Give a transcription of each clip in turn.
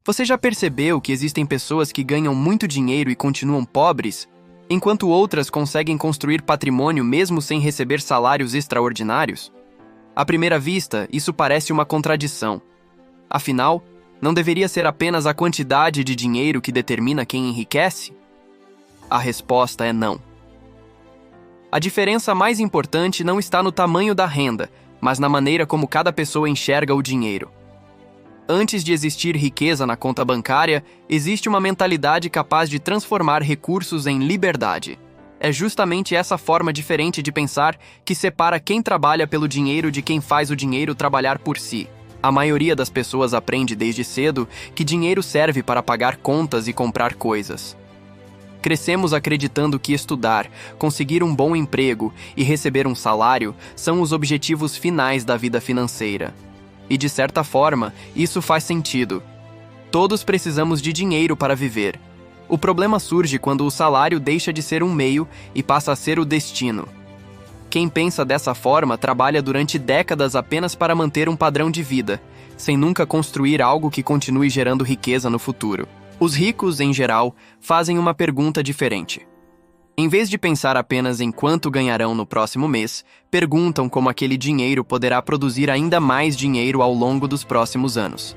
Você já percebeu que existem pessoas que ganham muito dinheiro e continuam pobres, enquanto outras conseguem construir patrimônio mesmo sem receber salários extraordinários? À primeira vista, isso parece uma contradição. Afinal, não deveria ser apenas a quantidade de dinheiro que determina quem enriquece? A resposta é não. A diferença mais importante não está no tamanho da renda, mas na maneira como cada pessoa enxerga o dinheiro. Antes de existir riqueza na conta bancária, existe uma mentalidade capaz de transformar recursos em liberdade. É justamente essa forma diferente de pensar que separa quem trabalha pelo dinheiro de quem faz o dinheiro trabalhar por si. A maioria das pessoas aprende desde cedo que dinheiro serve para pagar contas e comprar coisas. Crescemos acreditando que estudar, conseguir um bom emprego e receber um salário são os objetivos finais da vida financeira. E de certa forma, isso faz sentido. Todos precisamos de dinheiro para viver. O problema surge quando o salário deixa de ser um meio e passa a ser o destino. Quem pensa dessa forma trabalha durante décadas apenas para manter um padrão de vida, sem nunca construir algo que continue gerando riqueza no futuro. Os ricos, em geral, fazem uma pergunta diferente. Em vez de pensar apenas em quanto ganharão no próximo mês, perguntam como aquele dinheiro poderá produzir ainda mais dinheiro ao longo dos próximos anos.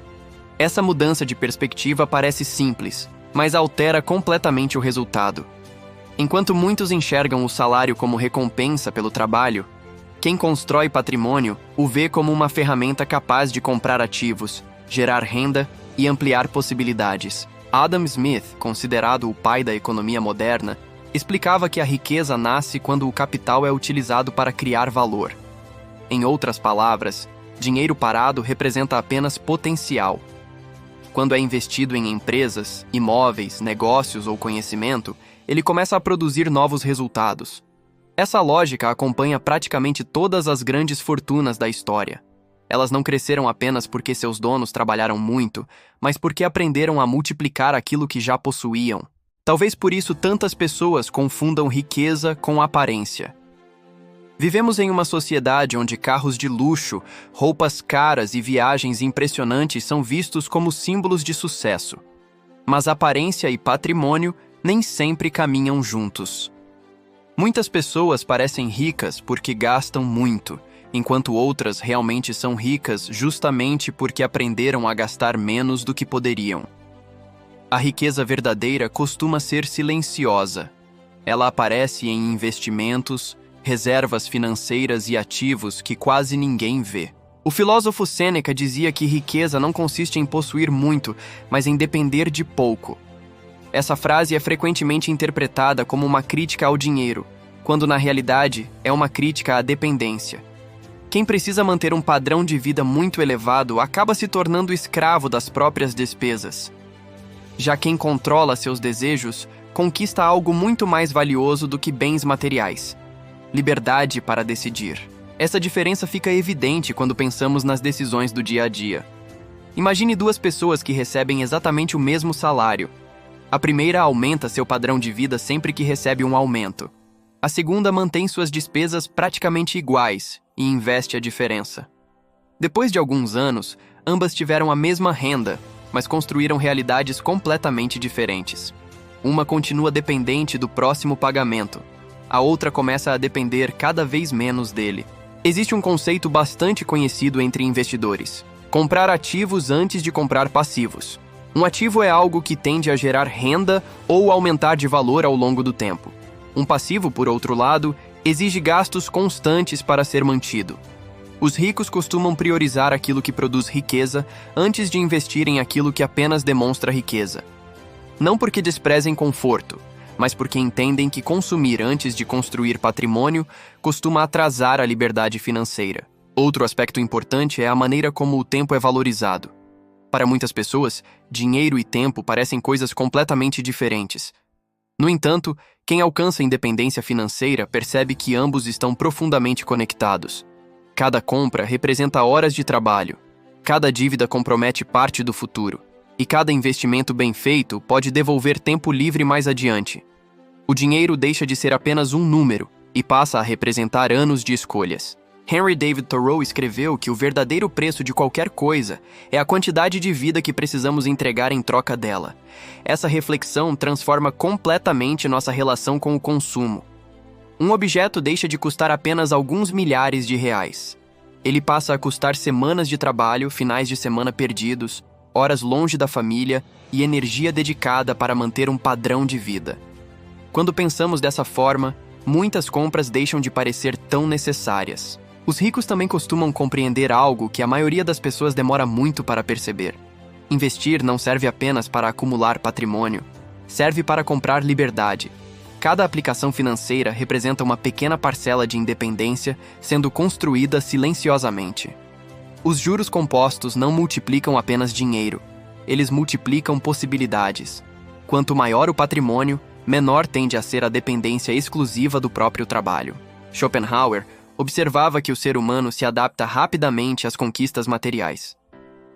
Essa mudança de perspectiva parece simples, mas altera completamente o resultado. Enquanto muitos enxergam o salário como recompensa pelo trabalho, quem constrói patrimônio o vê como uma ferramenta capaz de comprar ativos, gerar renda e ampliar possibilidades. Adam Smith, considerado o pai da economia moderna, explicava que a riqueza nasce quando o capital é utilizado para criar valor. Em outras palavras, dinheiro parado representa apenas potencial. Quando é investido em empresas, imóveis, negócios ou conhecimento, ele começa a produzir novos resultados. Essa lógica acompanha praticamente todas as grandes fortunas da história. Elas não cresceram apenas porque seus donos trabalharam muito, mas porque aprenderam a multiplicar aquilo que já possuíam. Talvez por isso tantas pessoas confundam riqueza com aparência. Vivemos em uma sociedade onde carros de luxo, roupas caras e viagens impressionantes são vistos como símbolos de sucesso. Mas aparência e patrimônio nem sempre caminham juntos. Muitas pessoas parecem ricas porque gastam muito, enquanto outras realmente são ricas justamente porque aprenderam a gastar menos do que poderiam. A riqueza verdadeira costuma ser silenciosa. Ela aparece em investimentos, reservas financeiras e ativos que quase ninguém vê. O filósofo Sêneca dizia que riqueza não consiste em possuir muito, mas em depender de pouco. Essa frase é frequentemente interpretada como uma crítica ao dinheiro, quando na realidade é uma crítica à dependência. Quem precisa manter um padrão de vida muito elevado acaba se tornando escravo das próprias despesas. Já quem controla seus desejos conquista algo muito mais valioso do que bens materiais: liberdade para decidir. Essa diferença fica evidente quando pensamos nas decisões do dia a dia. Imagine duas pessoas que recebem exatamente o mesmo salário. A primeira aumenta seu padrão de vida sempre que recebe um aumento. A segunda mantém suas despesas praticamente iguais e investe a diferença. Depois de alguns anos, ambas tiveram a mesma renda, mas construíram realidades completamente diferentes. Uma continua dependente do próximo pagamento. A outra começa a depender cada vez menos dele. Existe um conceito bastante conhecido entre investidores: comprar ativos antes de comprar passivos. Um ativo é algo que tende a gerar renda ou aumentar de valor ao longo do tempo. Um passivo, por outro lado, exige gastos constantes para ser mantido. Os ricos costumam priorizar aquilo que produz riqueza antes de investir em aquilo que apenas demonstra riqueza. Não porque desprezem conforto, mas porque entendem que consumir antes de construir patrimônio costuma atrasar a liberdade financeira. Outro aspecto importante é a maneira como o tempo é valorizado. Para muitas pessoas, dinheiro e tempo parecem coisas completamente diferentes. No entanto, quem alcança a independência financeira percebe que ambos estão profundamente conectados. Cada compra representa horas de trabalho, cada dívida compromete parte do futuro, e cada investimento bem feito pode devolver tempo livre mais adiante. O dinheiro deixa de ser apenas um número e passa a representar anos de escolhas. Henry David Thoreau escreveu que o verdadeiro preço de qualquer coisa é a quantidade de vida que precisamos entregar em troca dela. Essa reflexão transforma completamente nossa relação com o consumo. Um objeto deixa de custar apenas alguns milhares de reais. Ele passa a custar semanas de trabalho, finais de semana perdidos, horas longe da família e energia dedicada para manter um padrão de vida. Quando pensamos dessa forma, muitas compras deixam de parecer tão necessárias. Os ricos também costumam compreender algo que a maioria das pessoas demora muito para perceber. Investir não serve apenas para acumular patrimônio, serve para comprar liberdade. Cada aplicação financeira representa uma pequena parcela de independência sendo construída silenciosamente. Os juros compostos não multiplicam apenas dinheiro, eles multiplicam possibilidades. Quanto maior o patrimônio, menor tende a ser a dependência exclusiva do próprio trabalho. Schopenhauer observava que o ser humano se adapta rapidamente às conquistas materiais.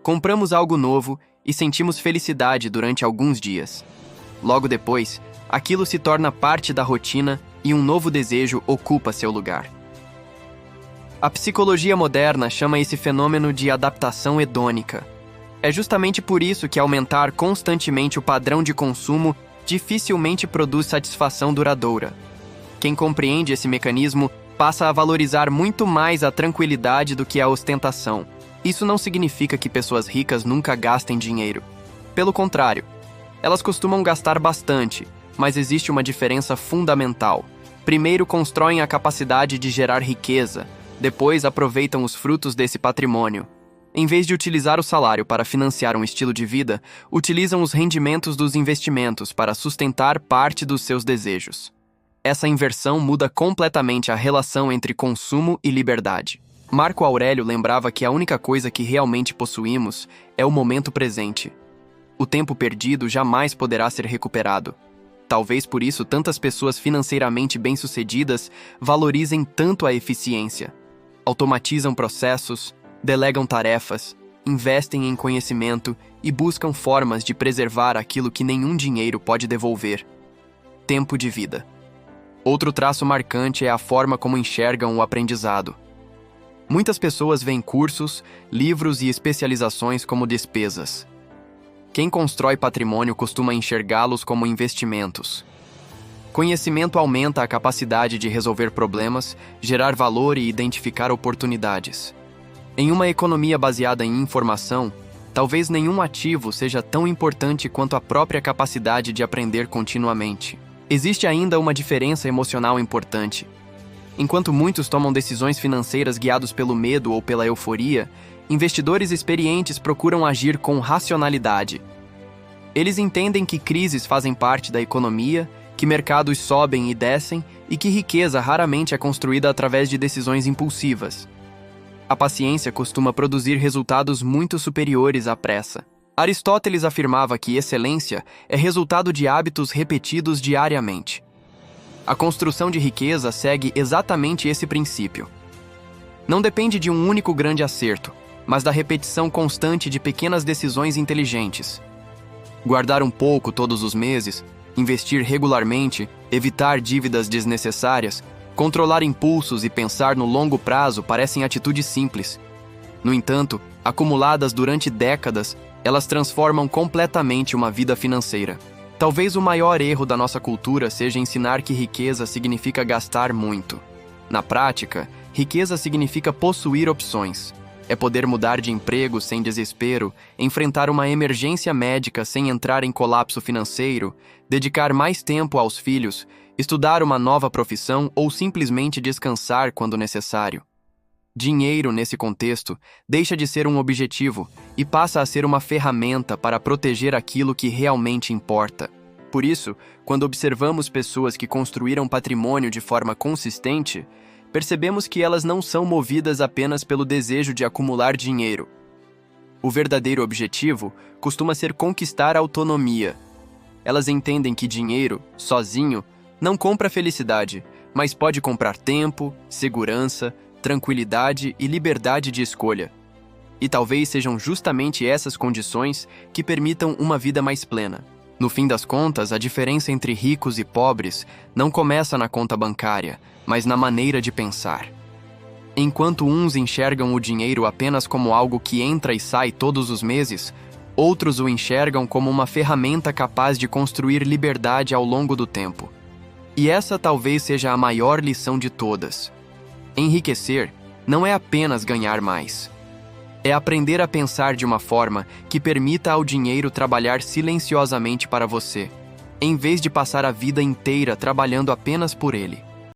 Compramos algo novo e sentimos felicidade durante alguns dias. Logo depois, aquilo se torna parte da rotina e um novo desejo ocupa seu lugar. A psicologia moderna chama esse fenômeno de adaptação hedônica. É justamente por isso que aumentar constantemente o padrão de consumo dificilmente produz satisfação duradoura. Quem compreende esse mecanismo passa a valorizar muito mais a tranquilidade do que a ostentação. Isso não significa que pessoas ricas nunca gastem dinheiro. Pelo contrário, elas costumam gastar bastante, mas existe uma diferença fundamental. Primeiro constroem a capacidade de gerar riqueza, depois aproveitam os frutos desse patrimônio. Em vez de utilizar o salário para financiar um estilo de vida, utilizam os rendimentos dos investimentos para sustentar parte dos seus desejos. Essa inversão muda completamente a relação entre consumo e liberdade. Marco Aurélio lembrava que a única coisa que realmente possuímos é o momento presente. O tempo perdido jamais poderá ser recuperado. Talvez por isso tantas pessoas financeiramente bem-sucedidas valorizem tanto a eficiência. Automatizam processos, delegam tarefas, investem em conhecimento e buscam formas de preservar aquilo que nenhum dinheiro pode devolver: tempo de vida. Outro traço marcante é a forma como enxergam o aprendizado. Muitas pessoas veem cursos, livros e especializações como despesas. Quem constrói patrimônio costuma enxergá-los como investimentos. Conhecimento aumenta a capacidade de resolver problemas, gerar valor e identificar oportunidades. Em uma economia baseada em informação, talvez nenhum ativo seja tão importante quanto a própria capacidade de aprender continuamente. Existe ainda uma diferença emocional importante. Enquanto muitos tomam decisões financeiras guiados pelo medo ou pela euforia, investidores experientes procuram agir com racionalidade. Eles entendem que crises fazem parte da economia, que mercados sobem e descem e que riqueza raramente é construída através de decisões impulsivas. A paciência costuma produzir resultados muito superiores à pressa. Aristóteles afirmava que excelência é resultado de hábitos repetidos diariamente. A construção de riqueza segue exatamente esse princípio. Não depende de um único grande acerto, mas da repetição constante de pequenas decisões inteligentes. Guardar um pouco todos os meses, investir regularmente, evitar dívidas desnecessárias, controlar impulsos e pensar no longo prazo parecem atitudes simples. No entanto, acumuladas durante décadas, elas transformam completamente uma vida financeira. Talvez o maior erro da nossa cultura seja ensinar que riqueza significa gastar muito. Na prática, riqueza significa possuir opções. É poder mudar de emprego sem desespero, enfrentar uma emergência médica sem entrar em colapso financeiro, dedicar mais tempo aos filhos, estudar uma nova profissão ou simplesmente descansar quando necessário. Dinheiro, nesse contexto, deixa de ser um objetivo e passa a ser uma ferramenta para proteger aquilo que realmente importa. Por isso, quando observamos pessoas que construíram patrimônio de forma consistente, percebemos que elas não são movidas apenas pelo desejo de acumular dinheiro. O verdadeiro objetivo costuma ser conquistar autonomia. Elas entendem que dinheiro, sozinho, não compra felicidade, mas pode comprar tempo, segurança, tranquilidade e liberdade de escolha. E talvez sejam justamente essas condições que permitam uma vida mais plena. No fim das contas, a diferença entre ricos e pobres não começa na conta bancária, mas na maneira de pensar. Enquanto uns enxergam o dinheiro apenas como algo que entra e sai todos os meses, outros o enxergam como uma ferramenta capaz de construir liberdade ao longo do tempo. E essa talvez seja a maior lição de todas. Enriquecer não é apenas ganhar mais. É aprender a pensar de uma forma que permita ao dinheiro trabalhar silenciosamente para você, em vez de passar a vida inteira trabalhando apenas por ele.